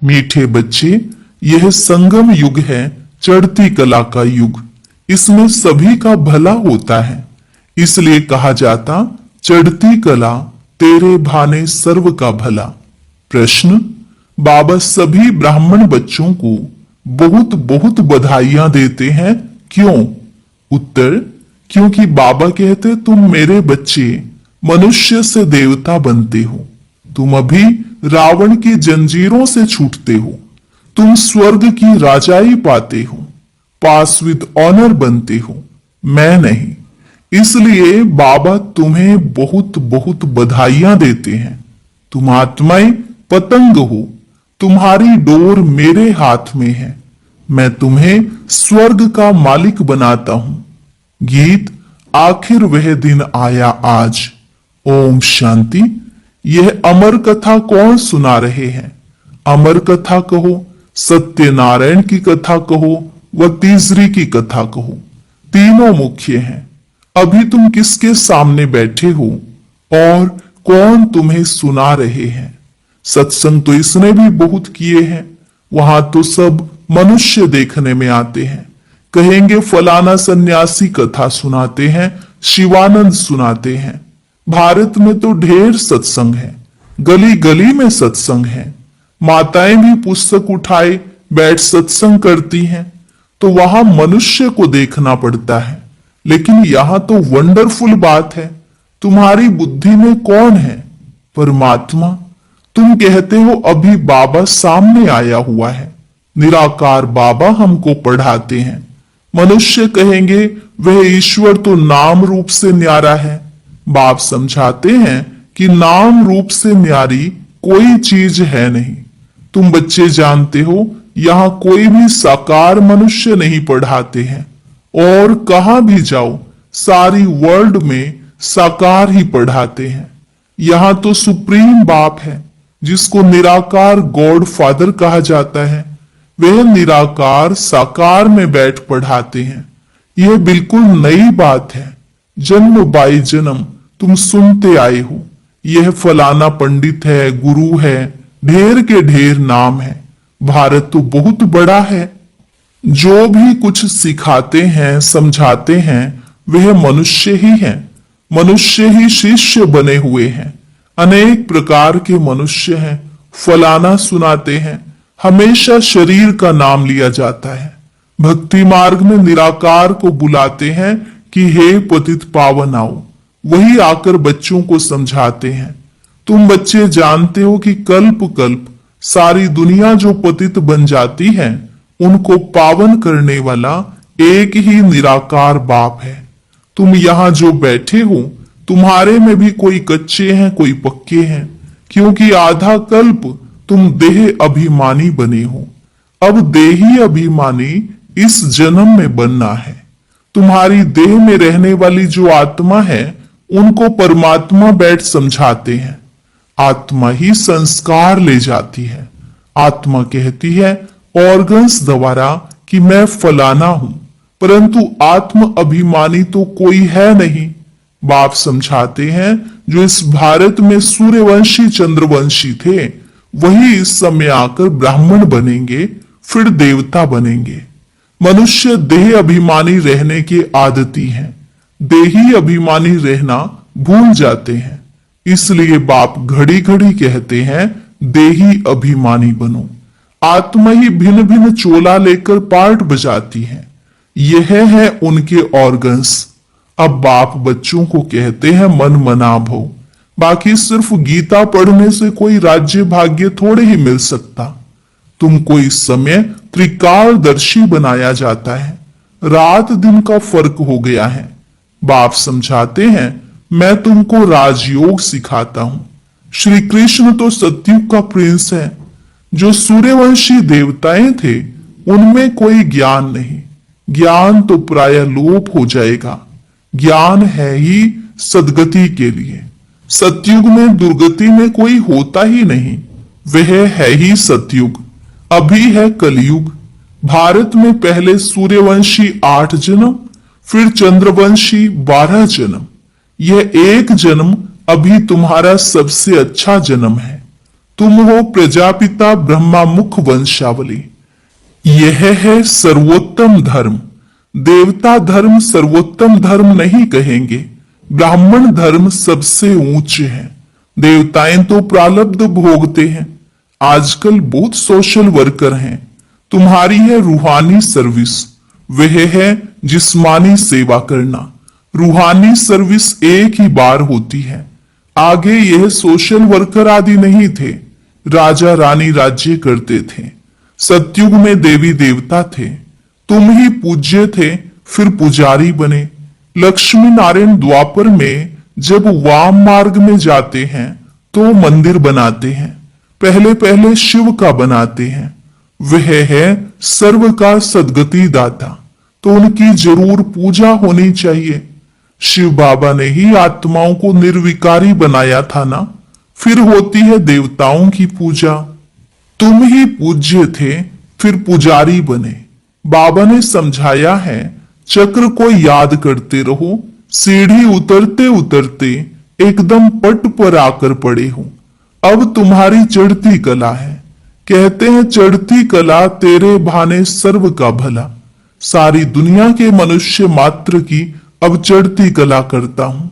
मीठे बच्चे, यह संगम युग है, चढ़ती कला का युग। इसमें सभी का भला होता है, इसलिए कहा जाता चढ़ती कला तेरे भाने सर्व का भला। प्रश्न, बाबा सभी ब्राह्मण बच्चों को बहुत बहुत बधाइयां देते हैं, क्यों? उत्तर, क्योंकि बाबा कहते तुम मेरे बच्चे मनुष्य से देवता बनते हो। तुम अभी रावण की जंजीरों से छूटते हो। तुम स्वर्ग की राजाई पाते हो, पास विद ऑनर बनते हो, मैं नहीं। इसलिए बाबा तुम्हें बहुत बहुत बधाइयां देते हैं। तुम आत्माएं पतंग हो, तुम्हारी डोर मेरे हाथ में है। मैं तुम्हें स्वर्ग का मालिक बनाता हूं। गीत, आखिर वह दिन आया आज। ओम शांति। यह अमर कथा कौन सुना रहे हैं? अमर कथा कहो, सत्यनारायण की कथा कहो, व तीसरी की कथा कहो, तीनों मुख्य हैं। अभी तुम किसके सामने बैठे हो और कौन तुम्हें सुना रहे हैं? सत्संग तो इसने भी बहुत किए हैं। वहां तो सब मनुष्य देखने में आते हैं, कहेंगे फलाना सन्यासी कथा सुनाते हैं, शिवानंद सुनाते हैं। भारत में तो ढेर सत्संग है, गली गली में सत्संग है। माताएं भी पुस्तक उठाए बैठ सत्संग करती हैं। तो वहां मनुष्य को देखना पड़ता है, लेकिन यहां तो वंडरफुल बात है। तुम्हारी बुद्धि में कौन है? परमात्मा। तुम कहते हो अभी बाबा सामने आया हुआ है, निराकार बाबा हमको पढ़ाते हैं। मनुष्य कहेंगे वह ईश्वर तो नाम रूप से न्यारा है। बाप समझाते हैं कि नाम रूप से न्यारी कोई चीज है नहीं। तुम बच्चे जानते हो यहां कोई भी साकार मनुष्य नहीं पढ़ाते हैं, और कहां भी जाओ सारी वर्ल्ड में साकार ही पढ़ाते हैं। यहां तो सुप्रीम बाप है, जिसको निराकार गॉड फादर कहा जाता है। वह निराकार साकार में बैठ पढ़ाते हैं। यह बिल्कुल नई बात है। जन्म बाई जन्म तुम सुनते आए हो, यह फलाना पंडित है, गुरु है, ढेर के ढेर नाम है। भारत तो बहुत बड़ा है। जो भी कुछ सिखाते हैं, समझाते हैं, वह मनुष्य ही है। मनुष्य ही शिष्य बने हुए हैं। अनेक प्रकार के मनुष्य हैं। फलाना सुनाते हैं, हमेशा शरीर का नाम लिया जाता है। भक्ति मार्ग में निराकार को बुलाते हैं कि हे पतित पावन आओ। वही आकर बच्चों को समझाते हैं। तुम बच्चे जानते हो कि कल्प कल्प सारी दुनिया जो पतित बन जाती है, उनको पावन करने वाला एक ही निराकार बाप है। तुम यहां जो बैठे हो, तुम्हारे में भी कोई कच्चे हैं, कोई पक्के हैं, क्योंकि आधा कल्प तुम देह अभिमानी बने हो। अब देही अभिमानी इस जन्म में बनना है। तुम्हारी देह में रहने वाली जो आत्मा है, उनको परमात्मा बैठ समझाते हैं। आत्मा ही संस्कार ले जाती है। आत्मा कहती है ऑर्गन्स द्वारा कि मैं फलाना हूं, परंतु आत्म अभिमानी तो कोई है नहीं। बाप समझाते हैं जो इस भारत में सूर्यवंशी चंद्रवंशी थे, वही इस समय आकर ब्राह्मण बनेंगे, फिर देवता बनेंगे। मनुष्य देह अभिमानी रहने के आदती हैं, देही अभिमानी रहना भूल जाते हैं। इसलिए बाप घड़ी घड़ी कहते हैं देही अभिमानी बनो। आत्मा ही भिन्न भिन्न चोला लेकर पार्ट बजाती है। यह है उनके ऑर्गन्स। अब बाप बच्चों को कहते हैं मन मना भो। बाकी सिर्फ गीता पढ़ने से कोई राज्य भाग्य थोड़े ही मिल सकता। तुमको इस समय त्रिकालदर्शी बनाया जाता है। रात दिन का फर्क हो गया है। बाप समझाते हैं मैं तुमको राजयोग सिखाता हूं। श्री कृष्ण तो सतयुग का प्रिंस है। जो सूर्यवंशी देवताएं थे, उनमें कोई ज्ञान नहीं। ज्ञान तो प्राय लोप हो जाएगा। ज्ञान है ही सदगति के लिए। सतयुग में दुर्गति में कोई होता ही नहीं। वह है ही सतयुग। अभी है कलयुग। भारत में पहले सूर्यवंशी 8 जन्म, फिर चंद्रवंशी 12 जन्म। यह एक जन्म अभी तुम्हारा सबसे अच्छा जन्म है। तुम हो प्रजापिता ब्रह्मा मुख वंशावली। यह है सर्वोत्तम धर्म। देवता धर्म सर्वोत्तम धर्म नहीं कहेंगे, ब्राह्मण धर्म सबसे ऊंचे है। देवताएं तो प्रारब्ध भोगते हैं। आजकल बहुत सोशल वर्कर हैं। तुम्हारी है रूहानी सर्विस, वह है जिस्मानी सेवा करना। रूहानी सर्विस एक ही बार होती है। आगे यह सोशल वर्कर आदि नहीं थे। राजा रानी राज्य करते थे। सतयुग में देवी देवता थे। तुम ही पूज्य थे, फिर पुजारी बने। लक्ष्मी नारायण द्वापर में जब वाम मार्ग में जाते हैं तो मंदिर बनाते हैं। पहले पहले शिव का बनाते हैं। वह है सर्व का सदगति दाता, तो उनकी जरूर पूजा होनी चाहिए। शिव बाबा ने ही आत्माओं को निर्विकारी बनाया था ना, फिर होती है देवताओं की पूजा। तुम ही पूज्य थे, फिर पुजारी बने। बाबा ने समझाया है, चक्र को याद करते रहो। सीढ़ी उतरते उतरते एकदम पट पर आकर पड़े हो। अब तुम्हारी चढ़ती कला है। कहते हैं चढ़ती कला तेरे भाने सर्व का भला। सारी दुनिया के मनुष्य मात्र की अब चढ़ती कला करता हूं।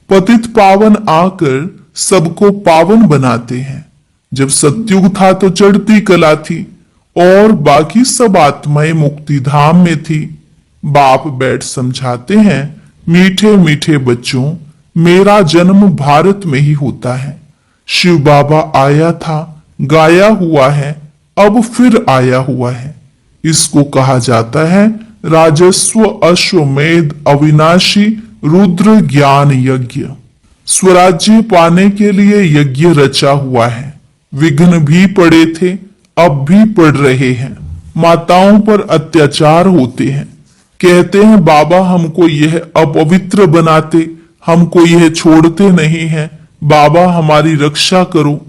पतित पावन आकर सबको पावन बनाते हैं। जब सतयुग था तो चढ़ती कला थी और बाकी सब आत्माएं मुक्ति धाम में थी। बाप बैठ समझाते हैं, मीठे मीठे बच्चों, मेरा जन्म भारत में ही होता है। शिव बाबा आया था, गाया हुआ है, अब फिर आया हुआ है। इसको कहा जाता है राजस्व अश्वमेध अविनाशी रुद्र ज्ञान यज्ञ। स्वराज्य पाने के लिए यज्ञ रचा हुआ है। विघ्न भी पड़े थे, अब भी पड़ रहे हैं। माताओं पर अत्याचार होते हैं। कहते हैं बाबा हमको यह अपवित्र बनाते, हमको यह छोड़ते नहीं है। बाबा हमारी रक्षा करो।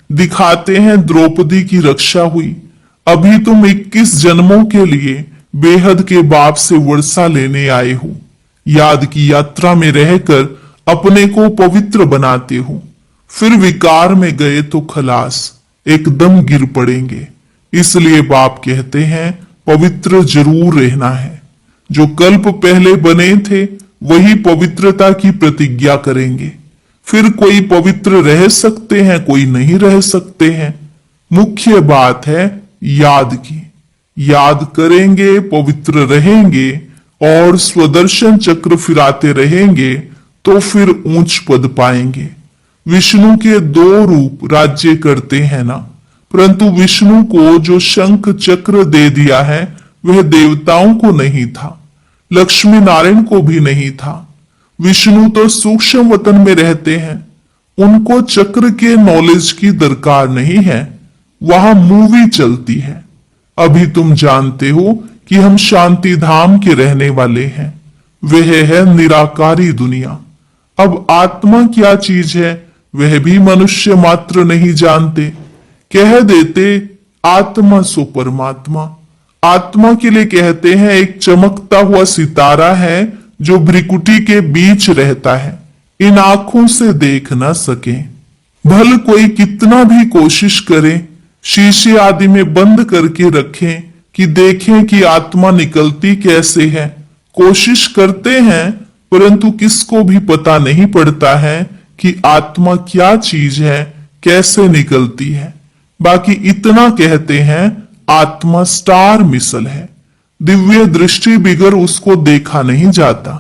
दिखाते हैं द्रौपदी की रक्षा हुई। अभी तुम 21 जन्मों के लिए बेहद के बाप से वर्षा लेने आए हो। याद की यात्रा में रहकर अपने को पवित्र बनाते हो, फिर विकार में गए तो खलास, एकदम गिर पड़ेंगे। इसलिए बाप कहते हैं पवित्र जरूर रहना है। जो कल्प पहले बने थे वही पवित्रता की प्रतिज्ञा करेंगे। फिर कोई पवित्र रह सकते हैं, कोई नहीं रह सकते हैं। मुख्य बात है याद की। याद करेंगे, पवित्र रहेंगे और स्वदर्शन चक्र फिराते रहेंगे तो फिर ऊंच पद पाएंगे। विष्णु के 2 रूप राज्य करते हैं ना, परंतु विष्णु को जो शंख चक्र दे दिया है वह देवताओं को नहीं था, लक्ष्मी नारायण को भी नहीं था। विष्णु तो सूक्ष्म वतन में रहते हैं, उनको चक्र के नॉलेज की दरकार नहीं है। वहां मूवी चलती है। अभी तुम जानते हो कि हम शांति धाम के रहने वाले हैं। वह है निराकारी दुनिया। अब आत्मा क्या चीज है वह भी मनुष्य मात्र नहीं जानते। कह देते आत्मा सो परमात्मा। आत्मा के लिए कहते हैं एक चमकता हुआ सितारा है जो भ्रिकुटी के बीच रहता है, इन आंखों से देख ना सके। भल कोई कितना भी कोशिश करे, शीशे आदि में बंद करके रखें कि देखें कि आत्मा निकलती कैसे है। कोशिश करते हैं परंतु किसको भी पता नहीं पड़ता है कि आत्मा क्या चीज है, कैसे निकलती है। बाकी इतना कहते हैं आत्मा स्टार मिसल है, दिव्य दृष्टि बिगर उसको देखा नहीं जाता।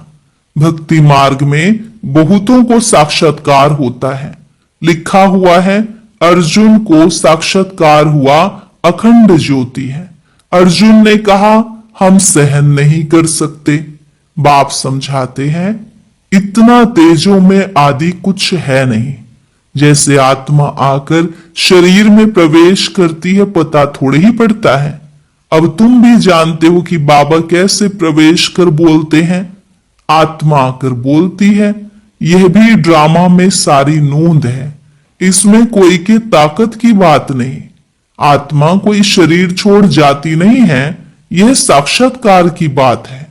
भक्ति मार्ग में बहुतों को साक्षात्कार होता है। लिखा हुआ है अर्जुन को साक्षात्कार हुआ अखंड ज्योति है। अर्जुन ने कहा हम सहन नहीं कर सकते। बाप समझाते हैं इतना तेजों में आदि कुछ है नहीं। जैसे आत्मा आकर शरीर में प्रवेश करती है पता थोड़े ही पड़ता है। अब तुम भी जानते हो कि बाबा कैसे प्रवेश कर बोलते हैं। आत्मा आकर बोलती है। यह भी ड्रामा में सारी नूंद है, इसमें कोई की ताकत की बात नहीं। आत्मा कोई शरीर छोड़ जाती नहीं है, यह साक्षात्कार की बात है।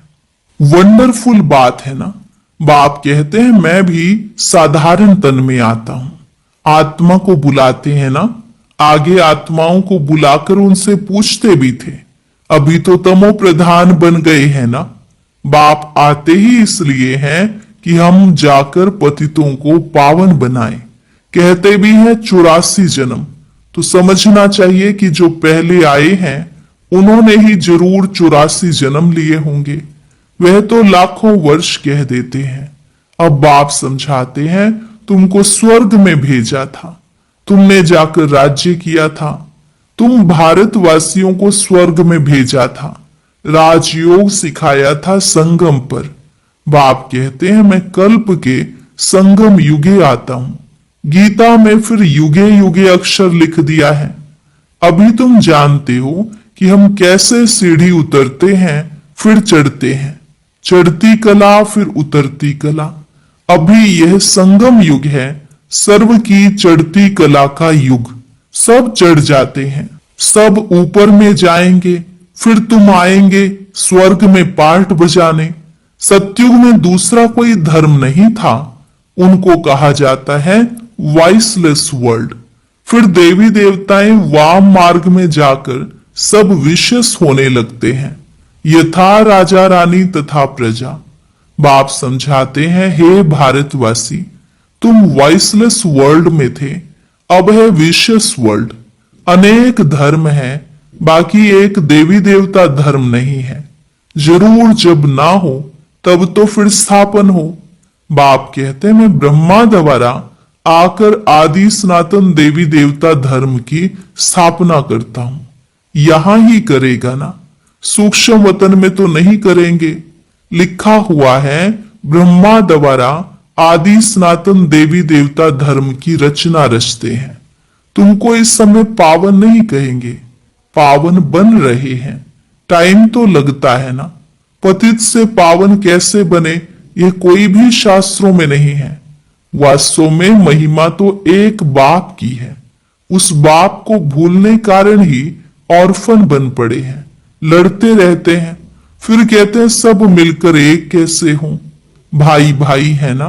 वंडरफुल बात है ना। बाप कहते हैं मैं भी साधारण तन में आता हूं। आत्मा को बुलाते हैं ना, आगे आत्माओं को बुलाकर उनसे पूछते भी थे। अभी तो तमो प्रधान बन गए हैं ना। बाप आते ही इसलिए हैं कि हम जाकर पतितों को पावन बनाएं। कहते भी हैं 84 जन्म, तो समझना चाहिए कि जो पहले आए हैं उन्होंने ही जरूर 84 जन्म लिए होंगे। वह तो लाखों वर्ष कह देते हैं। अब बाप समझाते हैं तुमको स्वर्ग में भेजा था, तुमने जाकर राज्य किया था। तुम भारतवासियों को स्वर्ग में भेजा था, राजयोग सिखाया था संगम पर। बाप कहते हैं मैं कल्प के संगम युगे आता हूं। गीता में फिर युगे युगे अक्षर लिख दिया है। अभी तुम जानते हो कि हम कैसे सीढ़ी उतरते हैं फिर चढ़ते हैं, चढ़ती कला फिर उतरती कला। अभी यह संगम युग है, सर्व की चढ़ती कला का युग। सब चढ़ जाते हैं, सब ऊपर में जाएंगे, फिर तुम आएंगे स्वर्ग में पार्ट बजाने। सतयुग में दूसरा कोई धर्म नहीं था, उनको कहा जाता है वॉइसलेस वर्ल्ड। फिर देवी देवताएं वाम मार्ग में जाकर सब विशेष होने लगते हैं, यथा राजा रानी तथा प्रजा। बाप समझाते हैं हे भारतवासी, तुम वॉइसलेस वर्ल्ड में थे, अब है विशेष वर्ल्ड। अनेक धर्म है, बाकी एक देवी देवता धर्म नहीं है। जरूर जब ना हो तब तो फिर स्थापन हो। बाप कहते हैं मैं ब्रह्मा द्वारा आकर आदि सनातन देवी देवता धर्म की स्थापना करता हूं। यहां ही करेगा ना, सूक्ष्म वतन में तो नहीं करेंगे। लिखा हुआ है ब्रह्मा द्वारा आदि सनातन देवी देवता धर्म की रचना रचते हैं। तुमको इस समय पावन नहीं कहेंगे, पावन बन रहे हैं। टाइम तो लगता है ना। पतित से पावन कैसे बने ये कोई भी शास्त्रों में नहीं है। वास्तव में महिमा तो एक बाप की है। उस बाप को भूलने कारण ही ऑर्फन बन पड़े हैं, लड़ते रहते हैं। फिर कहते हैं सब मिलकर एक कैसे हों, भाई भाई है ना।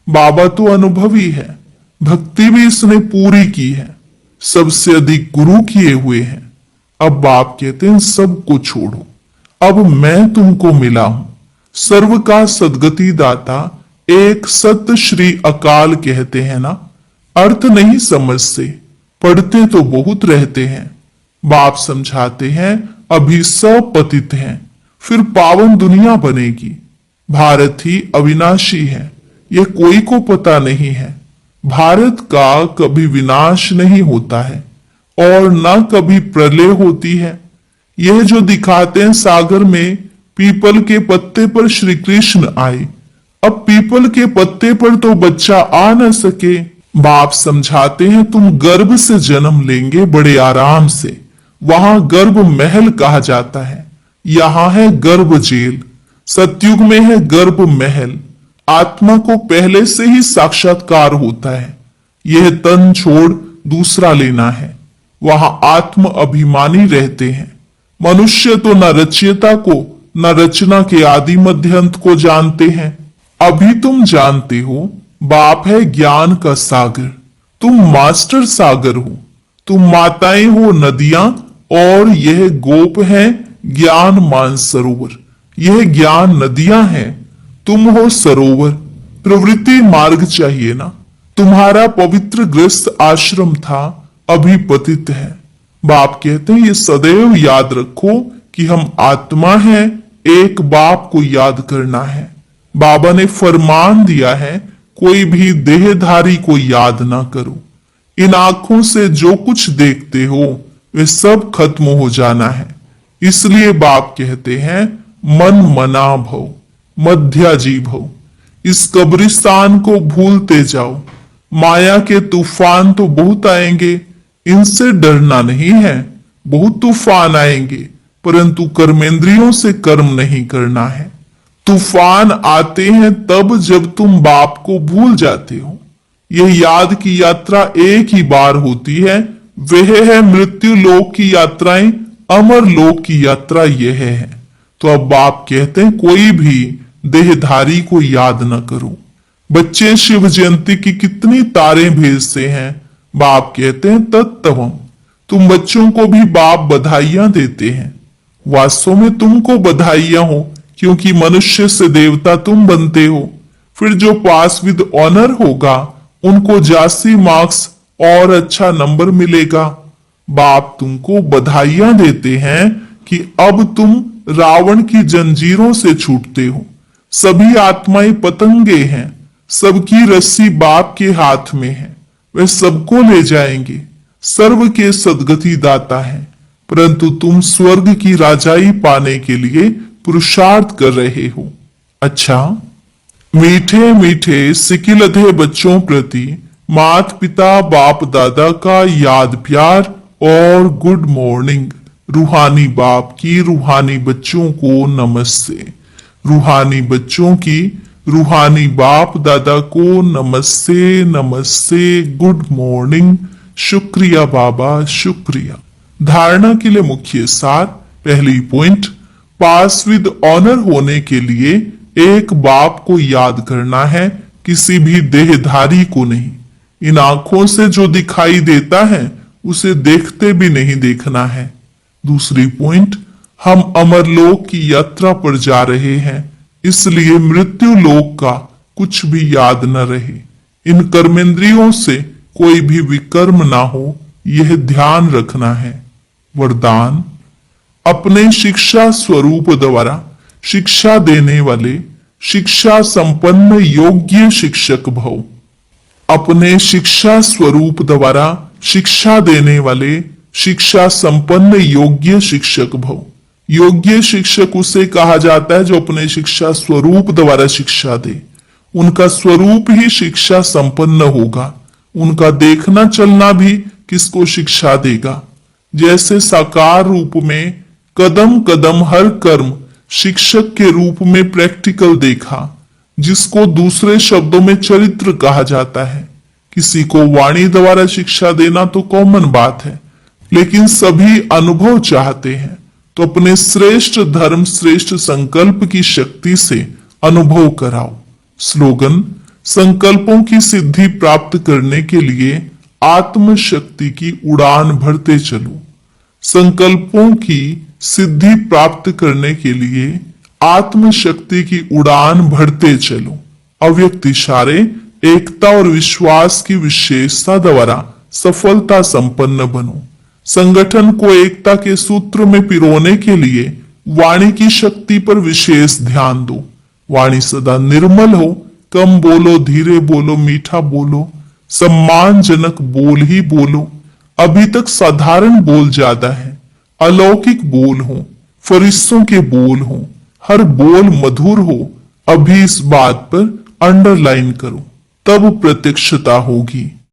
बाबा तो अनुभवी है, भक्ति भी इसने पूरी की है, सबसे अधिक गुरु किए हुए हैं। अब बाप कहते हैं सबको छोड़ो, अब मैं तुमको मिला हूं। सर्व का सदगति दाता एक सत्य श्री अकाल कहते हैं ना। अर्थ नहीं समझते, पढ़ते तो बहुत रहते हैं। बाप समझाते हैं अभी सब पतित हैं, फिर पावन दुनिया बनेगी। भारत ही अविनाशी है, यह कोई को पता नहीं है। भारत का कभी विनाश नहीं होता है और न कभी प्रलय होती है। यह जो दिखाते हैं सागर में पीपल के पत्ते पर श्री कृष्ण आए, अब पीपल के पत्ते पर तो बच्चा आ न सके। बाप समझाते हैं तुम गर्भ से जन्म लेंगे बड़े आराम से। वहां गर्भ महल कहा जाता है, यहां है गर्भ जेल। सतयुग में है गर्भ महल। आत्मा को पहले से ही साक्षात्कार होता है, यह तन छोड़ दूसरा लेना है। वहां आत्म अभिमानी रहते हैं। मनुष्य तो न रचयिता को न रचना के आदि मध्य अंत को जानते हैं। अभी तुम जानते हो बाप है ज्ञान का सागर, तुम मास्टर सागर हो। तुम माताएं हो नदियां और यह गोप है ज्ञान मानसरोवर। यह ज्ञान नदियां हैं, तुम हो सरोवर। प्रवृत्ति मार्ग चाहिए ना। तुम्हारा पवित्र गृहस्थ आश्रम था, अभी पतित है। बाप कहते हैं ये सदैव याद रखो कि हम आत्मा हैं, एक बाप को याद करना है। बाबा ने फरमान दिया है कोई भी देहधारी को याद ना करो। इन आंखों से जो कुछ देखते हो वे सब खत्म हो जाना है। इसलिए बाप कहते हैं मन मना भव, मध्याजी भव। इस कब्रिस्तान को भूलते जाओ। माया के तूफान तो बहुत आएंगे, इनसे डरना नहीं है। बहुत तूफान आएंगे, परंतु कर्मेंद्रियों से कर्म नहीं करना है। तूफान आते हैं तब जब तुम बाप को भूल जाते हो। यह याद की यात्रा एक ही बार होती है, वह है मृत्यु लोक की यात्राएं, अमर लोक की यात्रा यह है। तो अब बाप कहते हैं कोई भी देहधारी को याद न करो। बच्चे शिव जयंती की कितनी तारें भेजते हैं। बाप कहते हैं तत्तवम, तुम बच्चों को भी बाप बधाइयां देते हैं। वास्तव में तुमको बधाइयां हो, क्योंकि मनुष्य से देवता तुम बनते हो। फिर जो पास विद ऑनर होगा उनको जासी मार्क्स और अच्छा नंबर मिलेगा। बाप तुमको बधाइयां देते हैं कि अब तुम रावण की जंजीरों से छूटते हो। सभी आत्माएं पतंगे हैं, सबकी रस्सी बाप के हाथ में है, वे सबको ले जाएंगे। सर्व के सदगति दाता है, परंतु तुम स्वर्ग की राजाई पाने के लिए पुरुषार्थ कर रहे हो। अच्छा, मीठे मीठे सिकिलधे बच्चों प्रति माता पिता बाप दादा का याद प्यार और गुड मॉर्निंग। रूहानी बाप की रूहानी बच्चों को नमस्ते। रूहानी बच्चों की रूहानी बाप दादा को नमस्ते नमस्ते, गुड मॉर्निंग। शुक्रिया बाबा, शुक्रिया। धारणा के लिए मुख्य सार। पहली पॉइंट, पास विद ऑनर होने के लिए एक बाप को याद करना है, किसी भी देहधारी को नहीं। इन आंखों से जो दिखाई देता है उसे देखते भी नहीं देखना है। दूसरी पॉइंट, हम अमरलोक की यात्रा पर जा रहे हैं, इसलिए मृत्यु लोक का कुछ भी याद न रहे। इन कर्मेंद्रियों से कोई भी विकर्म ना हो, यह ध्यान रखना है। वरदान, अपने शिक्षा स्वरूप द्वारा शिक्षा देने वाले शिक्षा संपन्न योग्य शिक्षक भव। अपने शिक्षा स्वरूप द्वारा शिक्षा देने वाले शिक्षा संपन्न योग्य शिक्षक भव। योग्य शिक्षक उसे कहा जाता है जो अपने शिक्षा स्वरूप द्वारा शिक्षा दे। उनका स्वरूप ही शिक्षा संपन्न होगा। उनका देखना चलना भी किसको शिक्षा देगा। जैसे साकार रूप में कदम कदम हर कर्म शिक्षक के रूप में प्रैक्टिकल देखा, जिसको दूसरे शब्दों में चरित्र कहा जाता है। किसी को वाणी द्वारा शिक्षा देना तो कॉमन बात है, लेकिन सभी अनुभव चाहते हैं, तो अपने श्रेष्ठ धर्म श्रेष्ठ संकल्प की शक्ति से अनुभव कराओ। स्लोगन, संकल्पों की सिद्धि प्राप्त करने के लिए आत्म शक्ति की उड़ान भरते चलो। संकल्पों की सिद्धि प्राप्त करने के लिए आत्म शक्ति की उड़ान भरते चलो। अव्यक्त इशारे, एकता और विश्वास की विशेषता द्वारा सफलता संपन्न बनो। संगठन को एकता के सूत्र में पिरोने के लिए वाणी की शक्ति पर विशेष ध्यान दो। वाणी सदा निर्मल हो, कम बोलो, धीरे बोलो, मीठा बोलो, सम्मानजनक बोल ही बोलो। अभी तक साधारण बोल ज्यादा है। अलौकिक बोल हो, फरिश्तों के बोल हो, हर बोल मधुर हो। अभी इस बात पर अंडरलाइन करो, तब प्रत्यक्षता होगी।